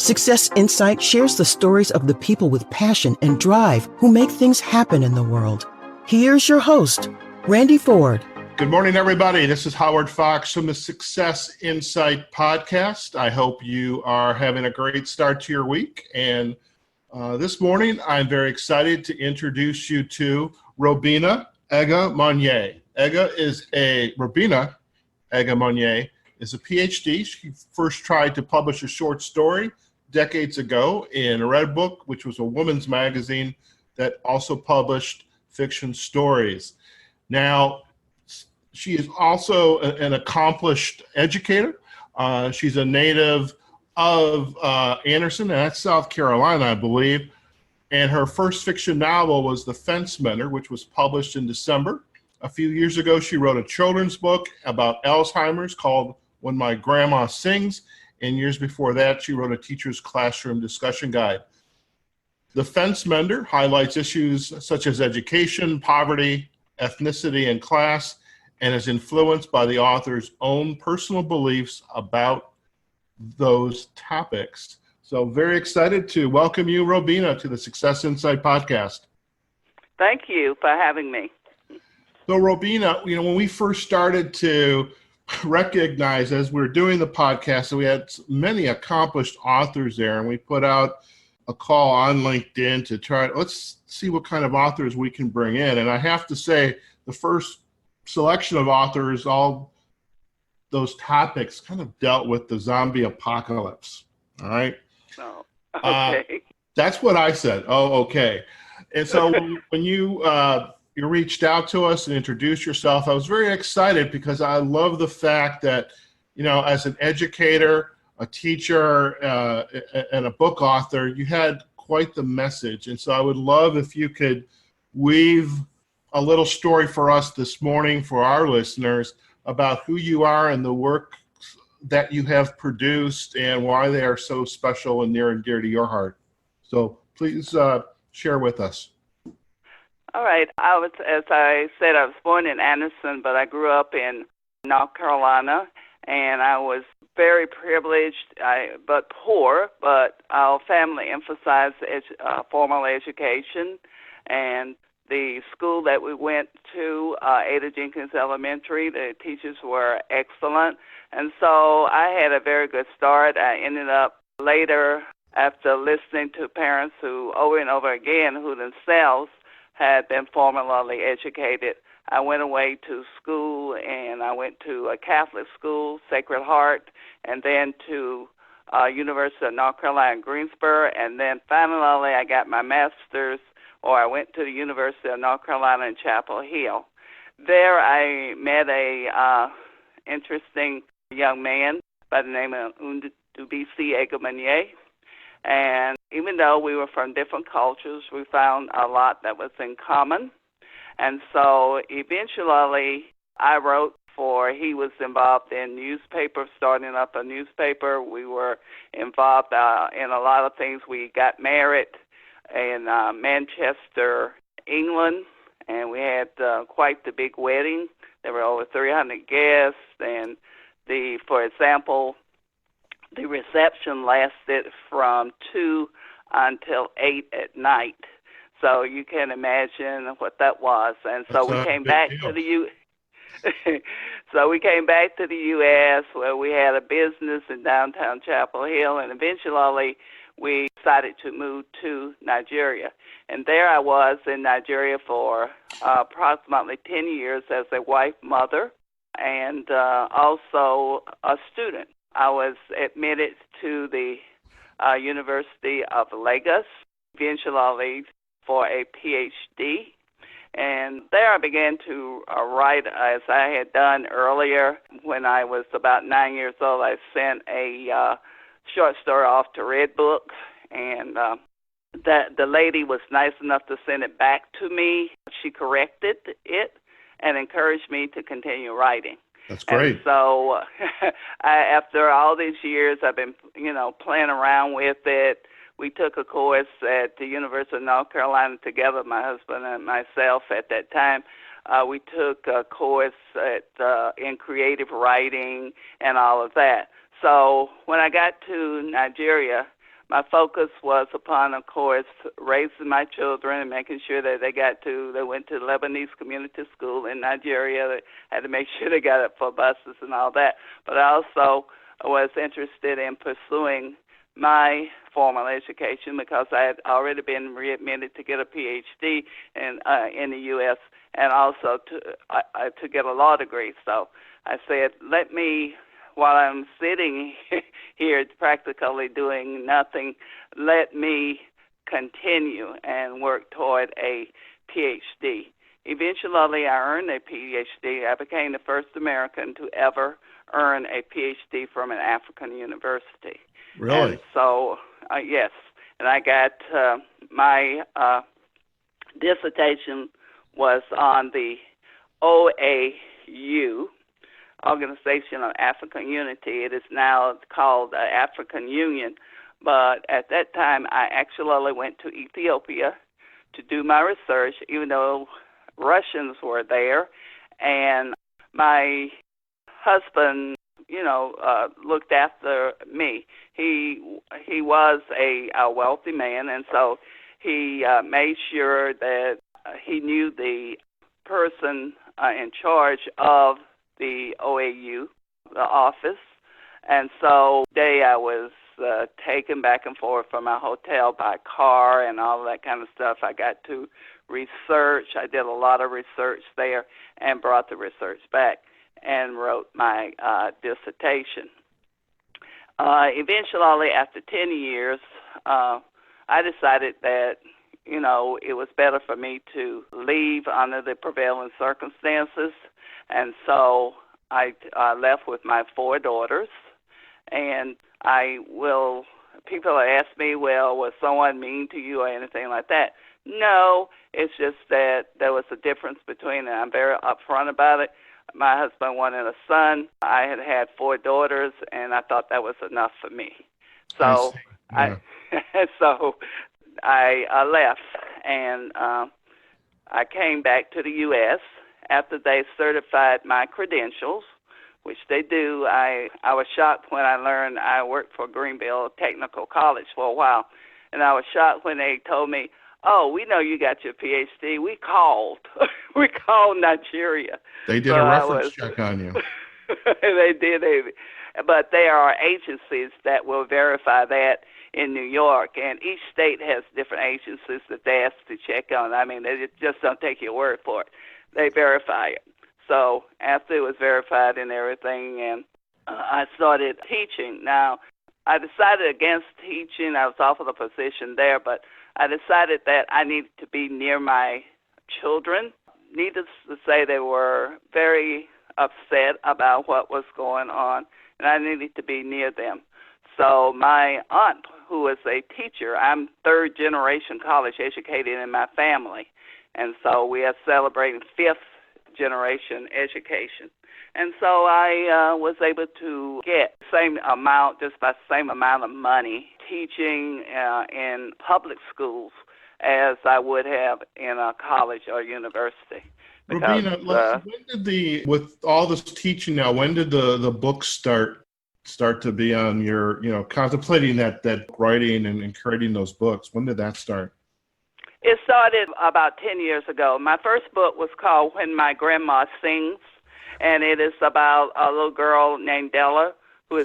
Success Insight shares the stories of the people with passion and drive who make things happen in the world. Here's your host, Randy Ford. Good morning, everybody. This is Howard Fox from the Success Insight podcast. I hope you are having a great start to your week. And this morning, I'm very excited to introduce you to Robena Egemonye. Robena Egemonye is a Ph.D. She first tried to publish a short story decades ago in a Red Book, which was a women's magazine that also published fiction stories. Now, she is also an accomplished educator. She's a native of Anderson, and that's South Carolina, I believe. And her first fiction novel was The Fence Mender, which was published in December. A few years ago, she wrote a children's book about Alzheimer's called When My Grandma Sings. And years before that, she wrote a teacher's classroom discussion guide. The Fence Mender highlights issues such as education, poverty, ethnicity, and class, and is influenced by the author's own personal beliefs about those topics. So very excited to welcome you, Robena, to the Success Insight podcast. Thank you for having me. So Robena, when we first started to recognize as we were doing the podcast that we had many accomplished authors there, and we put out a call on LinkedIn to let's see what kind of authors we can bring in. And I have to say, the first selection of authors, all those topics kind of dealt with the zombie apocalypse. All right. Oh, okay. That's what I said. Oh, okay. And so when you reached out to us and introduced yourself, I was very excited because I love the fact that, as an educator, a teacher, and a book author, you had quite the message. And so I would love if you could weave a little story for us this morning for our listeners about who you are and the work that you have produced and why they are so special and near and dear to your heart. So please share with us. All right. As I said, I was born in Anderson, but I grew up in North Carolina, and I was very privileged, but poor. But our family emphasized formal education, and the school that we went to, Ada Jenkins Elementary, the teachers were excellent. And so I had a very good start. I ended up later, after listening to parents who over and over again, who themselves had been formally educated, I went away to school, and I went to a Catholic school, Sacred Heart, and then to University of North Carolina, Greensboro, and then finally I got my master's, or I went to the University of North Carolina in Chapel Hill. There I met a interesting young man by the name of Untitled Egemonye. And even though we were from different cultures, we found a lot that was in common. And so eventually he was involved in newspaper, starting up a newspaper. We were involved in a lot of things. We got married in Manchester, England, and we had quite the big wedding. There were over 300 guests, and for example, the reception lasted from 2 until 8 at night. So you can imagine what that was. And so we came back to the U.S. where we had a business in downtown Chapel Hill, and eventually we decided to move to Nigeria. And there I was in Nigeria for approximately 10 years as a wife, mother, and also a student. I was admitted to the University of Lagos, eventually for a Ph.D. And there I began to write, as I had done earlier. When I was about 9 years old, I sent a short story off to Red Book, and the lady was nice enough to send it back to me. She corrected it and encouraged me to continue writing. That's great. And so after all these years, I've been, playing around with it. We took a course at the University of North Carolina together, my husband and myself at that time. We took a course in creative writing and all of that. So when I got to Nigeria, my focus was upon, of course, raising my children and making sure that they went to Lebanese community school in Nigeria. They had to make sure they got up for buses and all that. But I also was interested in pursuing my formal education because I had already been readmitted to get a Ph.D. in the U.S. and also to get a law degree. So I said, while I'm sitting here practically doing nothing, let me continue and work toward a Ph.D. Eventually, I earned a Ph.D. I became the first American to ever earn a Ph.D. from an African university. Really? And so, yes. And I got my dissertation was on the OAU, Organization of African Unity. It is now called African Union. But at that time, I actually went to Ethiopia to do my research, even though Russians were there. And my husband, looked after me. He was a wealthy man, and so he made sure that he knew the person in charge of the OAU, the office. And so today I was taken back and forth from my hotel by car and all of that kind of stuff. I got to research. I did a lot of research there and brought the research back and wrote my dissertation. Eventually, after 10 years, I decided that, it was better for me to leave under the prevailing circumstances. And so I left with my 4 daughters. And people ask me, well, was someone mean to you or anything like that? No, it's just that there was a difference between, and I'm very upfront about it. My husband wanted a son. I had 4 daughters, and I thought that was enough for me. So I left, and I came back to the U.S. after they certified my credentials, which they do. I was shocked when I learned I worked for Greenville Technical College for a while, and I was shocked when they told me, oh, we know you got your Ph.D. We called. We called Nigeria. They did a reference check on you. They did. But there are agencies that will verify that in New York, and each state has different agencies that they ask to check on. I mean, they just don't take your word for it. They verify it. So after it was verified and everything, and I started teaching. Now, I decided against teaching. I was offered a position there, but I decided that I needed to be near my children. Needless to say, they were very upset about what was going on, and I needed to be near them. So my aunt, who was a teacher, I'm 3rd generation college educated in my family, and so we are celebrating 5th generation education. And so I was able to get the same amount, just about the same amount of money teaching in public schools as I would have in a college or university. Because, Robena, when did with all this teaching now, when did the books start to be on your, contemplating that writing and creating those books? When did that start? It started about 10 years ago. My first book was called When My Grandma Sings, and it is about a little girl named Della, who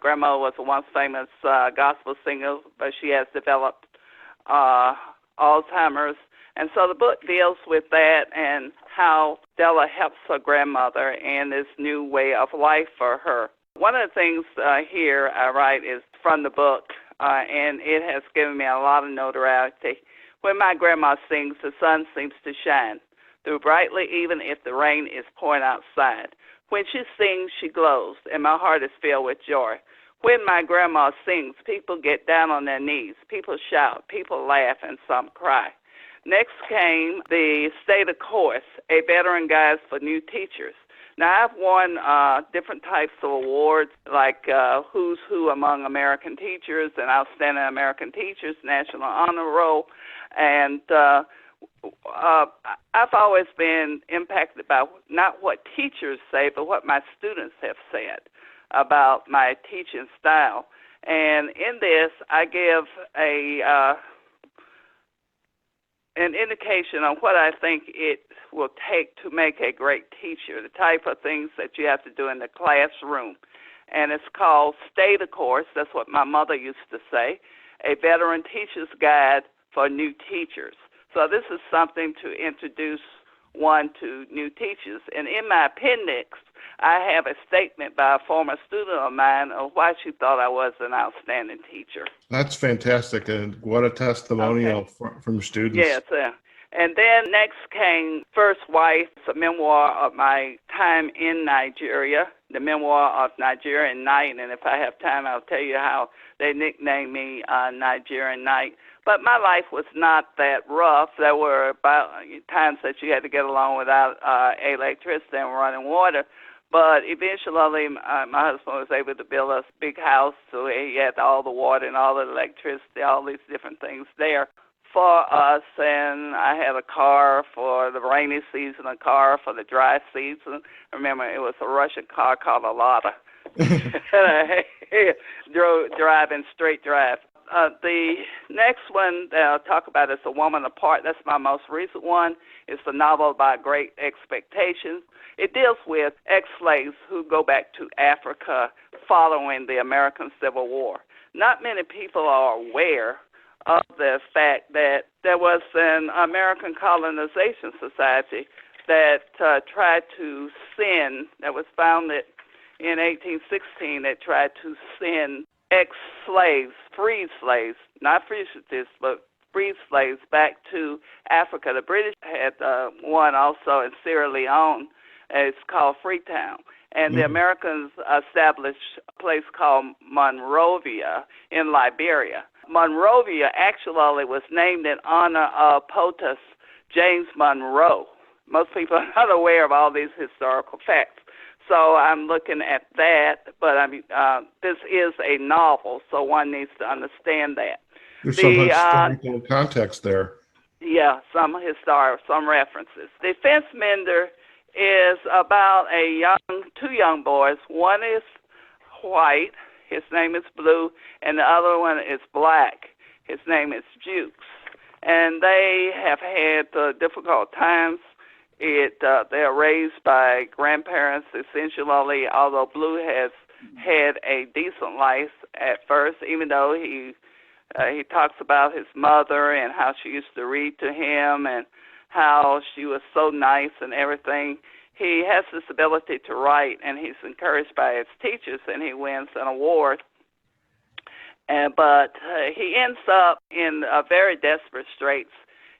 grandma was a once famous gospel singer, but she has developed Alzheimer's. And so the book deals with that and how Della helps her grandmother in this new way of life for her. One of the things here I write is from the book, and it has given me a lot of notoriety. When my grandma sings, the sun seems to shine through brightly, even if the rain is pouring outside. When she sings, she glows, and my heart is filled with joy. When my grandma sings, people get down on their knees, people shout, people laugh, and some cry. Next came the State of Course, a veteran guide for new teachers. Now, I've won different types of awards, like Who's Who Among American Teachers and Outstanding American Teachers, National Honor Roll, and I've always been impacted by not what teachers say, but what my students have said about my teaching style. And in this, I give an indication on what I think it will take to make a great teacher, the type of things that you have to do in the classroom. And it's called Stay the Course. That's what my mother used to say, a veteran teacher's guide for new teachers. So this is something to introduce one to new teachers. And in my appendix, I have a statement by a former student of mine of why she thought I was an outstanding teacher. That's fantastic, and what a testimonial from students. Yes. And then next came First Wife, a memoir of my time in Nigeria, the memoir of Nigerian Night. And if I have time, I'll tell you how they nicknamed me Nigerian Night. But my life was not that rough. There were about times that you had to get along without electricity and running water. But eventually, my husband was able to build us a big house, so he had all the water and all the electricity, all these different things there for us. And I had a car for the rainy season, a car for the dry season. Remember, it was a Russian car called a Lada. Driving straight drive. The next one that I'll talk about is A Woman Apart. That's my most recent one. It's a novel by Great Expectations. It deals with ex-slaves who go back to Africa following the American Civil War. Not many people are aware of the fact that there was an American Colonization Society that tried to send, that was founded in 1816, that tried to send ex-slaves, freed slaves, not fugitives, but freed slaves back to Africa. The British had one also in Sierra Leone. It's called Freetown. And the Americans established a place called Monrovia in Liberia. Monrovia actually was named in honor of POTUS James Monroe. Most people are not aware of all these historical facts. So I'm looking at that, but this is a novel, so one needs to understand that. There's some historical context there. Yeah, some references. The Fence Mender is about two young boys. One is white, his name is Blue, and the other one is black. His name is Jukes. And they have had difficult times. They're raised by grandparents, essentially, although Blue has had a decent life at first, even though he talks about his mother and how she used to read to him and how she was so nice and everything. He has this ability to write, and he's encouraged by his teachers, and he wins an award. But he ends up in very desperate straits.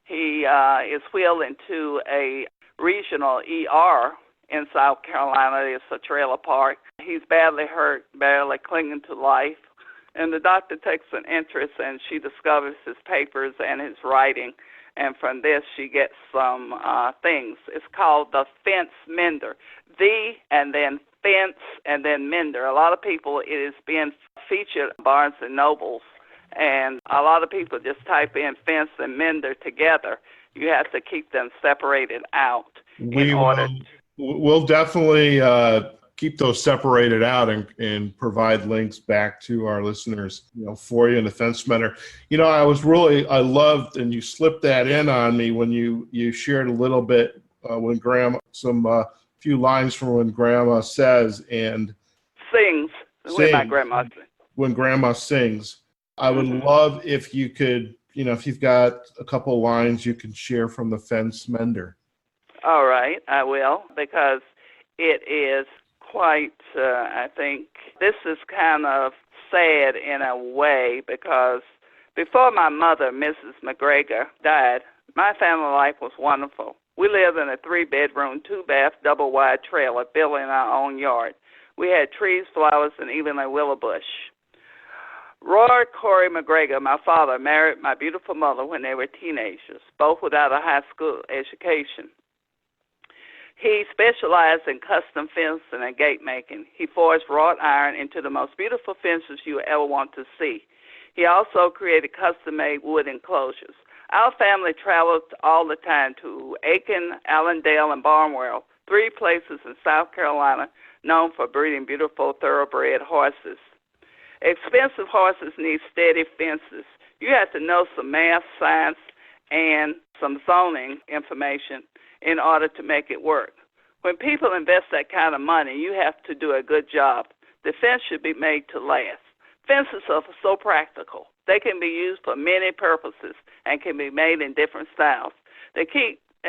He is wheeled into a regional ER in South Carolina. It's a trailer park. He's badly hurt, barely clinging to life. And the doctor takes an interest, and she discovers his papers and his writing. And from this, she gets some things. It's called The Fence Mender. The, and then Fence, and then Mender. A lot of people, it is being featured in Barnes & Nobles. And a lot of people just type in Fence and Mender together. You have to keep them separated out in order. We'll definitely keep those separated out and provide links back to our listeners, for you in the Fence Mender. I loved, and you slipped that in on me when you shared a little bit when Grandma, few lines from when Grandma says and sings. When my grandma sings. When Grandma sings. I would love if you could, if you've got a couple lines you can share from the Fence Mender. All right, I will, because it is quite, I think, this is kind of sad in a way, because before my mother, Mrs. McGregor, died, my family life was wonderful. We lived in a 3-bedroom, 2-bath, double-wide trailer built in our own yard. We had trees, flowers, and even a willow bush. Roy Corey McGregor, my father, married my beautiful mother when they were teenagers, both without a high school education. He specialized in custom fencing and gate making. He forged wrought iron into the most beautiful fences you ever want to see. He also created custom-made wood enclosures. Our family traveled all the time to Aiken, Allendale, and Barnwell, 3 places in South Carolina known for breeding beautiful thoroughbred horses. Expensive horses need steady fences. You have to know some math, science, and some zoning information in order to make it work. When people invest that kind of money, you have to do a good job. The fence should be made to last. Fences are so practical. They can be used for many purposes and can be made in different styles. They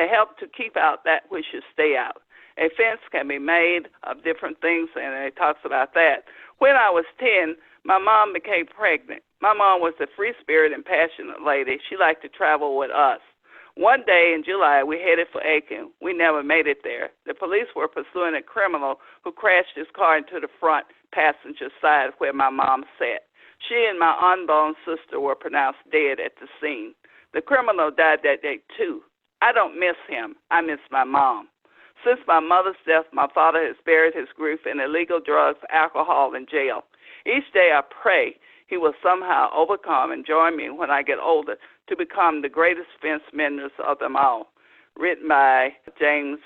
help to keep out that which should stay out. A fence can be made of different things, and it talks about that. When I was 10, my mom became pregnant. My mom was a free-spirited and passionate lady. She liked to travel with us. One day in July, we headed for Aiken. We never made it there. The police were pursuing a criminal who crashed his car into the front passenger side where my mom sat. She and my unborn sister were pronounced dead at the scene. The criminal died that day, too. I don't miss him. I miss my mom. Since my mother's death, my father has buried his grief in illegal drugs, alcohol, and jail. Each day I pray he will somehow overcome and join me when I get older to become the greatest fence menders of them all. Written by James,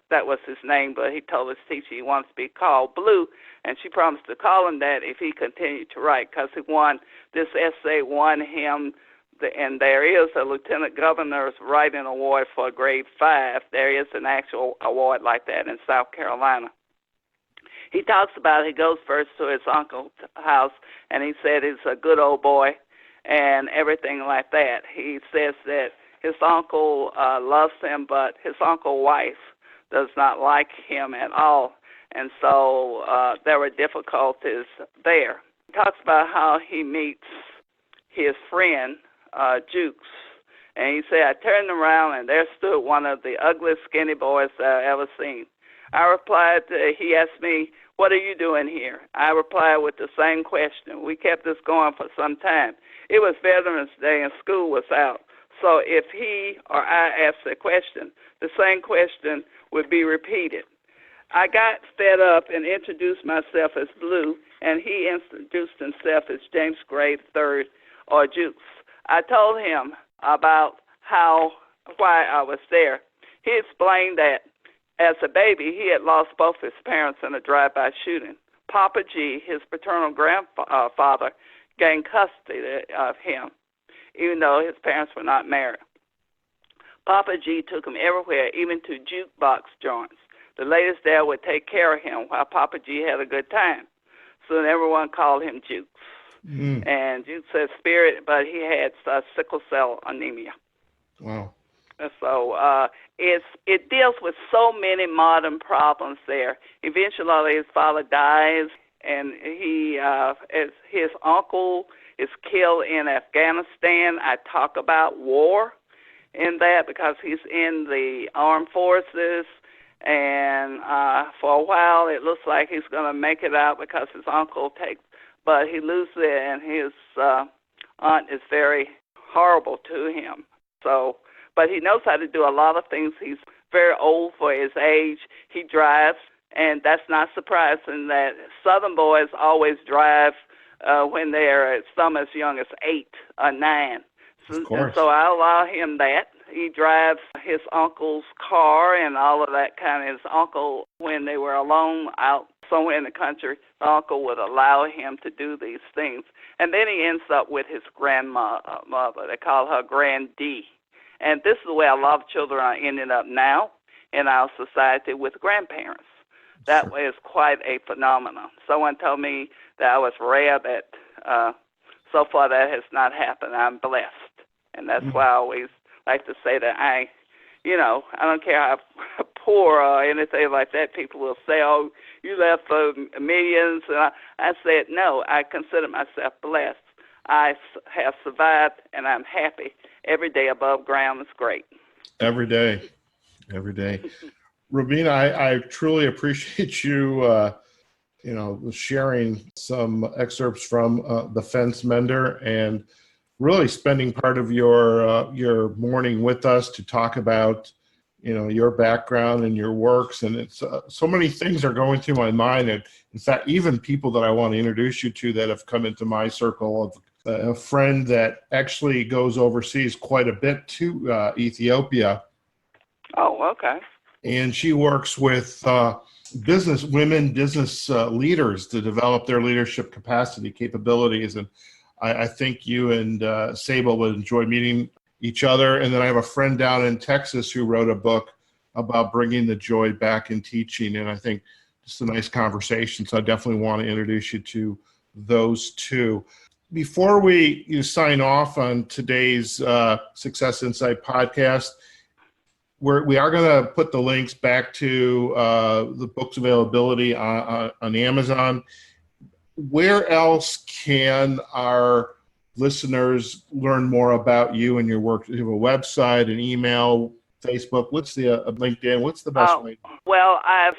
that was his name, but he told his teacher he wants to be called Blue, and she promised to call him that if he continued to write, because this essay won him, and there is a lieutenant governor's writing award for grade 5. There is an actual award like that in South Carolina. He talks about he goes first to his uncle's house, and he said he's a good old boy and everything like that. He says that his uncle loves him, but his uncle's wife does not like him at all, and so there were difficulties there. He talks about how he meets his friend, Jukes, and he said, I turned around, and there stood one of the ugliest skinny boys I've ever seen. I replied, he asked me, what are you doing here? I replied with the same question. We kept this going for some time. It was Veterans Day and school was out. So if he or I asked a question, the same question would be repeated. I got fed up and introduced myself as Blue, and he introduced himself as James Gray III or Jukes. I told him about why I was there. He explained that as a baby, he had lost both his parents in a drive-by shooting. Papa G, his paternal grandfather, gained custody of him, even though his parents were not married. Papa G took him everywhere, even to jukebox joints. The ladies there would take care of him while Papa G had a good time. So everyone called him Jukes. Mm. And Jukes had spirit, but he had sickle cell anemia. Wow. So it deals with so many modern problems there. Eventually, his father dies, and his uncle is killed in Afghanistan. I talk about war in that because he's in the armed forces, and for a while it looks like he's going to make it out because his uncle but he loses it, and his aunt is very horrible to him. But he knows how to do a lot of things. He's very old for his age. He drives, and that's not surprising that Southern boys always drive when they're some as young as 8 or 9. Of course. And so I allow him that. He drives his uncle's car and all of that kind of. His uncle, when they were alone out somewhere in the country, the uncle would allow him to do these things. And then he ends up with his grandmother. They call her Grand D. And this is the way a lot of children are ending up now in our society with grandparents. That way is quite a phenomenon. Someone told me that I was rare, that so far that has not happened. I'm blessed. And that's why I always like to say that I don't care how poor or anything like that. People will say, oh, you left for millions. And I said, no, I consider myself blessed. I have survived, and I'm happy. Every day above ground is great. Every day. Robena, I truly appreciate you, sharing some excerpts from the Fence Mender and really spending part of your morning with us to talk about, your background and your works. And it's so many things are going through my mind. And in fact, even people that I want to introduce you to that have come into my circle of a friend that actually goes overseas quite a bit to Ethiopia. Oh, okay. And she works with business leaders to develop their leadership capacity capabilities. And I think you and Sable would enjoy meeting each other. And then I have a friend down in Texas who wrote a book about bringing the joy back in teaching. And I think just a nice conversation. So I definitely want to introduce you to those two. Before we sign off on today's Success Insight podcast, we are going to put the links back to the book's availability on Amazon. Where else can our listeners learn more about you and your work? Do you have a website, an email, Facebook? What's the LinkedIn? What's the best way? Well, I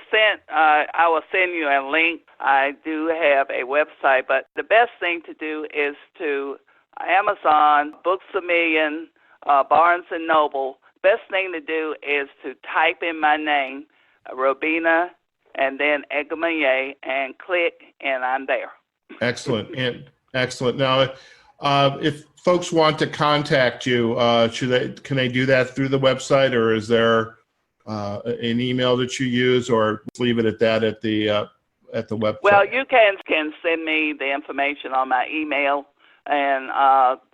will send you a link. I do have a website, but the best thing to do is to Amazon, Books A Million, Barnes & Noble. Best thing to do is to type in my name, Robena, and then Egemonye, and click, and I'm there. Excellent. Now, if folks want to contact you, can they do that through the website, or is there an email that you use, or leave it at that at the website? Well, you can send me the information on my email, and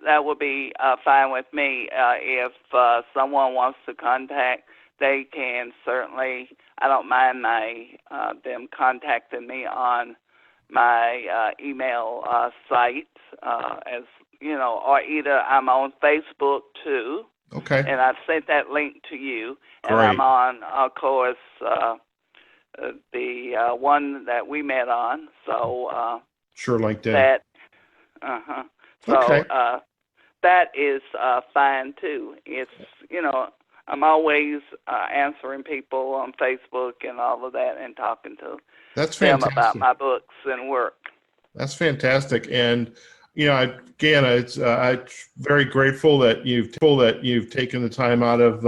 that would be fine with me. If someone wants to contact, they can certainly. I don't mind them contacting me on my email site, as you know, or either I'm on Facebook too. Okay. And I've sent that link to you. Great. And I'm on, of course, the one that we met on. So sure, LinkedIn. That. So okay. That is fine too. It's I'm always answering people on Facebook and all of that, and talking to them about my books and work. That's fantastic. And again, I'm very grateful that you've taken the time out of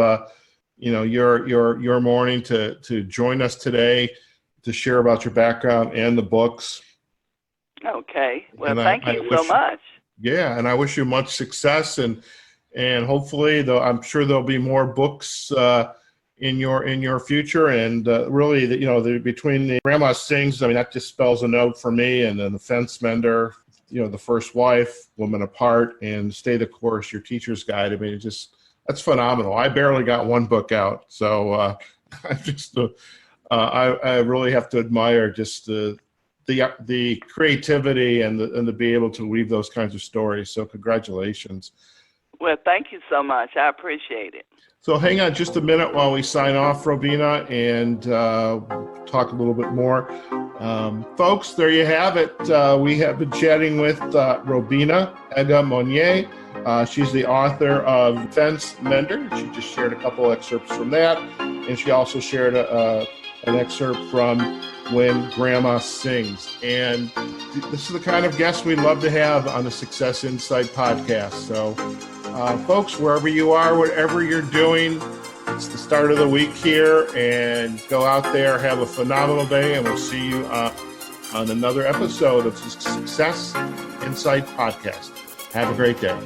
your morning to join us today to share about your background and the books. Okay. Well, thank you so much. Yeah, and I wish you much success, and hopefully, I'm sure there'll be more books in your future. And really, between the Grandma Sings, I mean, that just spells a note for me, and then the Fence Mender, The First Wife, Woman Apart, and Stay the Course, Your Teacher's Guide. I mean, that's phenomenal. I barely got one book out, so I really have to admire just the creativity and the be able to weave those kinds of stories. So congratulations. Well, thank you so much. I appreciate it. So hang on just a minute while we sign off, Robena, and talk a little bit more. Folks, there you have it. We have been chatting with Robena Egemonye. She's the author of Fence Mender. She just shared a couple excerpts from that, and she also shared an excerpt from When Grandma Sings. And this is the kind of guest we love to have on the Success Insight podcast. So, folks, wherever you are, whatever you're doing, it's the start of the week here, and go out there, have a phenomenal day, and we'll see you on another episode of the Success Insight podcast. Have a great day.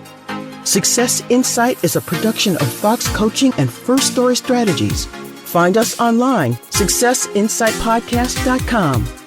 Success Insight is a production of Fox Coaching and First Story Strategies. Find us online, successinsightpodcast.com.